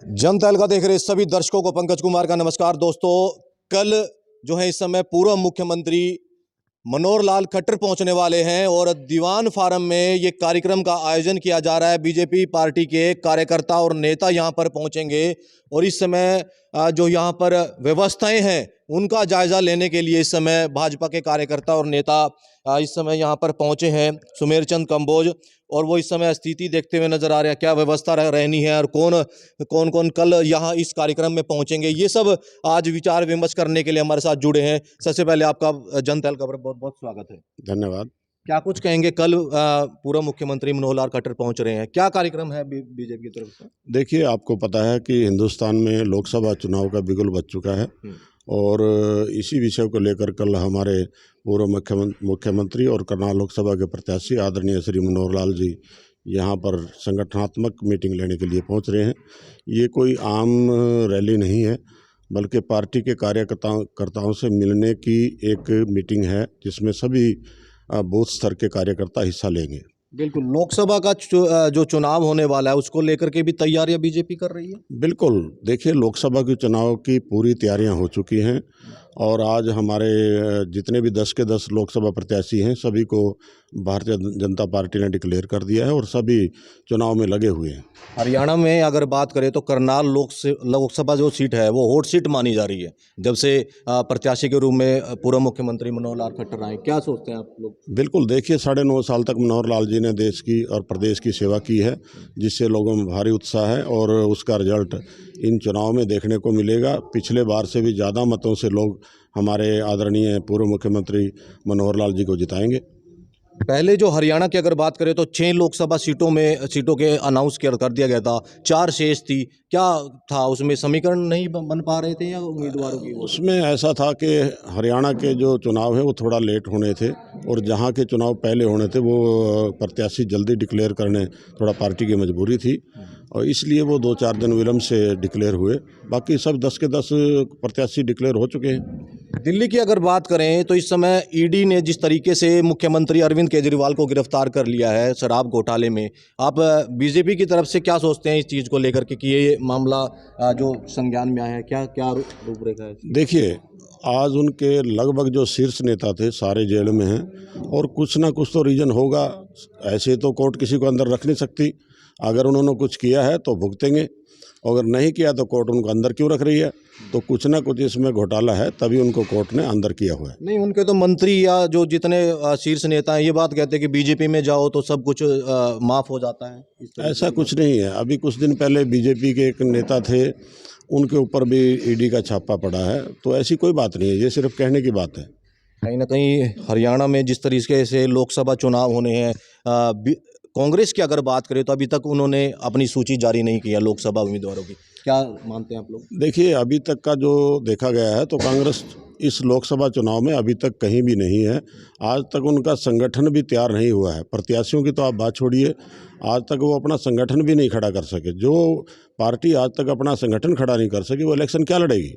जनता तहलका देख रहे सभी दर्शकों को पंकज कुमार का नमस्कार। दोस्तों, कल जो है इस समय पूर्व मुख्यमंत्री मनोहर लाल खट्टर पहुंचने वाले हैं और दीवान फार्म में ये कार्यक्रम का आयोजन किया जा रहा है। बीजेपी पार्टी के कार्यकर्ता और नेता यहां पर पहुंचेंगे और इस समय जो यहां पर व्यवस्थाएं हैं उनका जायजा लेने के लिए इस समय भाजपा के कार्यकर्ता और नेता इस समय यहां पर पहुंचे हैं। सुमेर चंद कंबोज और वो इस समय स्थिति देखते हुए नजर आ रहे हैं, क्या व्यवस्था रहनी है और कौन कौन कल यहाँ इस कार्यक्रम में पहुंचेंगे, ये सब आज विचार विमर्श करने के लिए हमारे साथ जुड़े हैं। सबसे पहले आपका जनता तहलका पर बहुत बहुत स्वागत है। धन्यवाद। क्या कुछ कहेंगे, कल पूर्व मुख्यमंत्री मनोहर लाल खट्टर पहुंच रहे हैं, क्या कार्यक्रम है बीजेपी की तरफ से? देखिए, आपको पता है कि हिंदुस्तान में लोकसभा चुनाव का बिगुल बज चुका है और इसी विषय को लेकर कल हमारे पूर्व मुख्यमंत्री और करनाल लोकसभा के प्रत्याशी आदरणीय श्री मनोहर लाल जी यहाँ पर संगठनात्मक मीटिंग लेने के लिए पहुँच रहे हैं। ये कोई आम रैली नहीं है, बल्कि पार्टी के कार्यकर्ताओं से मिलने की एक मीटिंग है जिसमें सभी बूथ स्तर के कार्यकर्ता हिस्सा लेंगे। बिल्कुल, लोकसभा का जो चुनाव होने वाला है उसको लेकर के भी तैयारियां बीजेपी कर रही है। बिल्कुल, देखिए, लोकसभा के चुनाव की पूरी तैयारियां हो चुकी हैं और आज हमारे जितने भी 10 के 10 लोकसभा प्रत्याशी हैं सभी को भारतीय जनता पार्टी ने डिक्लेयर कर दिया है और सभी चुनाव में लगे हुए हैं। हरियाणा में अगर बात करें तो करनाल लोकसभा जो सीट है वो हॉट सीट मानी जा रही है जब से प्रत्याशी के रूप में पूर्व मुख्यमंत्री मनोहर लाल खट्टर आए। क्या सोचते हैं आप लोग? बिल्कुल, देखिए, 9.5 साल तक मनोहर लाल जी ने देश की और प्रदेश की सेवा की है, जिससे लोगों में भारी उत्साह है और उसका रिजल्ट इन चुनाव में देखने को मिलेगा। पिछले बार से भी ज़्यादा मतों से लोग हमारे आदरणीय पूर्व मुख्यमंत्री मनोहर लाल जी को जिताएंगे। पहले जो हरियाणा की अगर बात करें तो 6 लोकसभा सीटों के अनाउंस कर दिया गया था, 4 शेष थी। क्या था उसमें, समीकरण नहीं बन पा रहे थे या उम्मीदवारों की? उसमें ऐसा था कि हरियाणा के जो चुनाव है वो थोड़ा लेट होने थे और जहाँ के चुनाव पहले होने थे वो प्रत्याशी जल्दी डिक्लेयर करने थोड़ा पार्टी की मजबूरी थी और इसलिए वो 2-4 दिन विलम्ब से डिक्लेयर हुए। बाकी सब 10 के 10 प्रत्याशी डिक्लेयर हो चुके हैं। दिल्ली की अगर बात करें तो इस समय ईडी ने जिस तरीके से मुख्यमंत्री अरविंद केजरीवाल को गिरफ्तार कर लिया है शराब घोटाले में, आप बीजेपी की तरफ से क्या सोचते हैं इस चीज़ को लेकर के कि ये मामला जो संज्ञान में आया है, क्या क्या रूपरेखा है? देखिए, आज उनके लगभग जो शीर्ष नेता थे सारे जेल में हैं और कुछ ना कुछ तो रीज़न होगा। ऐसे तो कोर्ट किसी को अंदर रख नहीं सकती। अगर उन्होंने कुछ किया है तो भुगतेंगे, अगर नहीं किया तो कोर्ट उनको अंदर क्यों रख रही है? तो कुछ ना कुछ इसमें घोटाला है, तभी उनको कोर्ट ने अंदर किया हुआ है। नहीं, उनके तो मंत्री या जो जितने शीर्ष नेता हैं ये बात कहते हैं कि बीजेपी में जाओ तो सब कुछ माफ़ हो जाता है। ऐसा कुछ नहीं है। अभी कुछ दिन पहले बीजेपी के एक नेता थे, उनके ऊपर भी ईडी का छापा पड़ा है, तो ऐसी कोई बात नहीं है, ये सिर्फ कहने की बात है। कहीं ना कहीं हरियाणा में जिस तरीके से लोकसभा चुनाव होने हैं, कांग्रेस की अगर बात करें तो अभी तक उन्होंने अपनी सूची जारी नहीं किया लोकसभा उम्मीदवारों की। क्या मानते हैं आप लोग? देखिए, अभी तक का जो देखा गया है तो कांग्रेस इस लोकसभा चुनाव में अभी तक कहीं भी नहीं है। आज तक उनका संगठन भी तैयार नहीं हुआ है। प्रत्याशियों की तो आप बात छोड़िए, आज तक वो अपना संगठन भी नहीं खड़ा कर सके। जो पार्टी आज तक अपना संगठन खड़ा नहीं कर सकी वो इलेक्शन क्या लड़ेगी?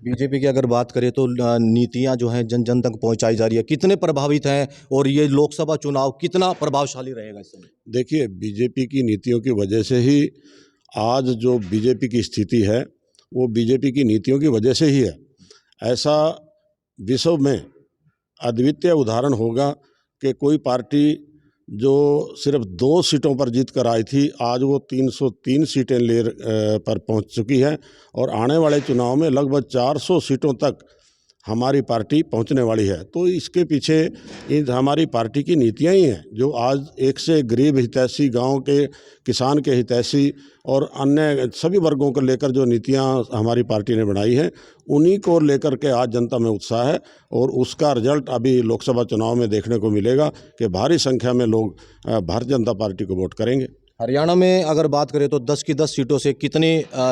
बीजेपी की अगर बात करें तो नीतियां जो हैं जन जन तक पहुंचाई जा रही है, कितने प्रभावित हैं और ये लोकसभा चुनाव कितना प्रभावशाली रहेगा इस समय? देखिए, बीजेपी की नीतियों की वजह से ही आज जो बीजेपी की स्थिति है वो बीजेपी की नीतियों की वजह से ही है। ऐसा विश्व में अद्वितीय उदाहरण होगा कि कोई पार्टी जो सिर्फ 2 सीटों पर जीत कर आई थी आज वो 303 सीटें पर पहुंच चुकी है और आने वाले चुनाव में लगभग 400 सीटों तक हमारी पार्टी पहुंचने वाली है। तो इसके पीछे हमारी पार्टी की नीतियां ही हैं जो आज एक से गरीब हितैषी, गांव के किसान के हितैषी और अन्य सभी वर्गों को लेकर जो नीतियां हमारी पार्टी ने बनाई हैं उन्हीं को लेकर के आज जनता में उत्साह है और उसका रिजल्ट अभी लोकसभा चुनाव में देखने को मिलेगा कि भारी संख्या में लोग भारतीय जनता पार्टी को वोट करेंगे। हरियाणा में अगर बात करें तो 10 की 10 सीटों से कितनी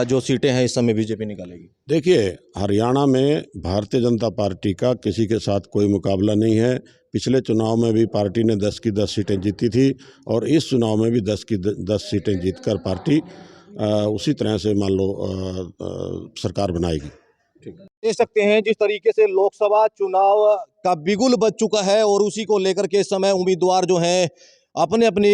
जो सीटें हैं इस समय बीजेपी निकालेगी? देखिए, हरियाणा में भारतीय जनता पार्टी का किसी के साथ कोई मुकाबला नहीं है। पिछले चुनाव में भी पार्टी ने 10 की 10 सीटें जीती थी और इस चुनाव में भी 10 की 10 सीटें जीतकर पार्टी उसी तरह से मान लो सरकार बनाएगी। देख सकते हैं जिस तरीके से लोकसभा चुनाव का बिगुल बज चुका है और उसी को लेकर के इस समय उम्मीदवार जो हैं अपने अपने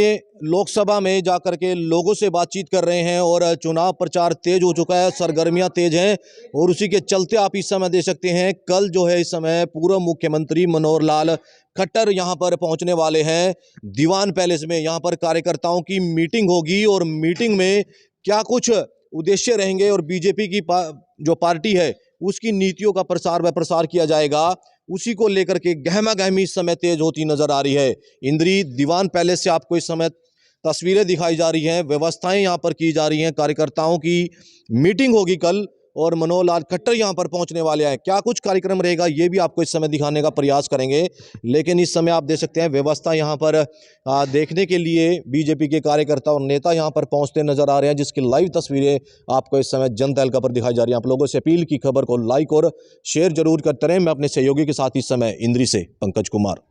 लोकसभा में जाकर के लोगों से बातचीत कर रहे हैं और चुनाव प्रचार तेज हो चुका है, सरगर्मियां तेज हैं और उसी के चलते आप इस समय देख सकते हैं कल जो है इस समय पूर्व मुख्यमंत्री मनोहर लाल खट्टर यहां पर पहुंचने वाले हैं दीवान पैलेस में। यहां पर कार्यकर्ताओं की मीटिंग होगी और मीटिंग में क्या कुछ उद्देश्य रहेंगे और बीजेपी की जो पार्टी है उसकी नीतियों का प्रसार व प्रसार किया जाएगा, उसी को लेकर के गहमा गहमी इस समय तेज होती नजर आ रही है। इंद्री दीवान पैलेस से आपको इस समय तस्वीरें दिखाई जा रही हैं, व्यवस्थाएं यहां पर की जा रही हैं, कार्यकर्ताओं की मीटिंग होगी कल और मनोहर लाल खट्टर यहां पर पहुंचने वाले हैं। क्या कुछ कार्यक्रम रहेगा ये भी आपको इस समय दिखाने का प्रयास करेंगे, लेकिन इस समय आप देख सकते हैं व्यवस्था यहां पर देखने के लिए बीजेपी के कार्यकर्ता और नेता यहां पर पहुंचते नजर आ रहे हैं, जिसकी लाइव तस्वीरें आपको इस समय जनता तहलका पर दिखाई जा रही हैं। आप लोगों से अपील की खबर को लाइक और शेयर जरूर करते रहें। मैं अपने सहयोगी के साथ इस समय इंद्री से पंकज कुमार।